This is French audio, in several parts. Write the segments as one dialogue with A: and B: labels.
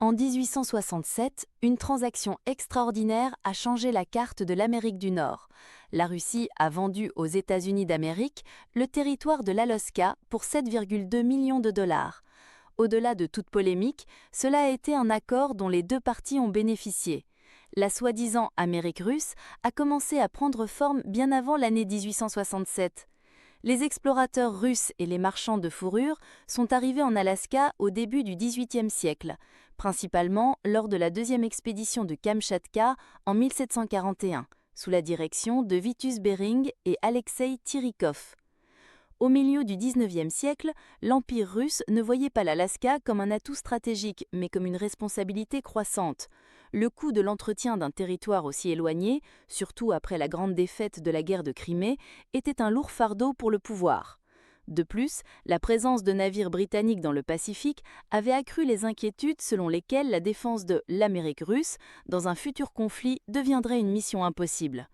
A: En 1867, une transaction extraordinaire a changé la carte de l'Amérique du Nord. La Russie a vendu aux États-Unis d'Amérique le territoire de l'Alaska pour 7,2 millions de dollars. Au-delà de toute polémique, cela a été un accord dont les deux parties ont bénéficié. La soi-disant Amérique russe a commencé à prendre forme bien avant l'année 1867. Les explorateurs russes et les marchands de fourrure sont arrivés en Alaska au début du XVIIIe siècle, principalement lors de la deuxième expédition de Kamtchatka en 1741, sous la direction de Vitus Bering et Alexeï Tirikov. Au milieu du XIXe siècle, l'Empire russe ne voyait pas l'Alaska comme un atout stratégique, mais comme une responsabilité croissante. Le coût de l'entretien d'un territoire aussi éloigné, surtout après la grande défaite de la guerre de Crimée, était un lourd fardeau pour le pouvoir. De plus, la présence de navires britanniques dans le Pacifique avait accru les inquiétudes selon lesquelles la défense de l'Amérique russe, dans un futur conflit, deviendrait une mission impossible.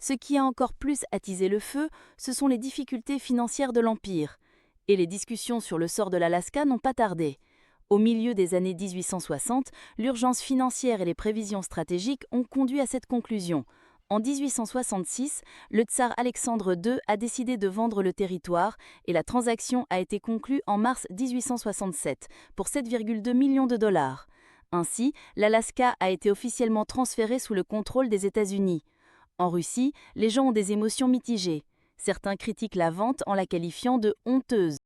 A: Ce qui a encore plus attisé le feu, ce sont les difficultés financières de l'Empire. Et les discussions sur le sort de l'Alaska n'ont pas tardé. Au milieu des années 1860, l'urgence financière et les prévisions stratégiques ont conduit à cette conclusion. En 1866, le tsar Alexandre II a décidé de vendre le territoire et la transaction a été conclue en mars 1867 pour 7,2 millions de dollars. Ainsi, l'Alaska a été officiellement transféré sous le contrôle des États-Unis. En Russie, les gens ont des émotions mitigées. Certains critiquent la vente en la qualifiant de honteuse.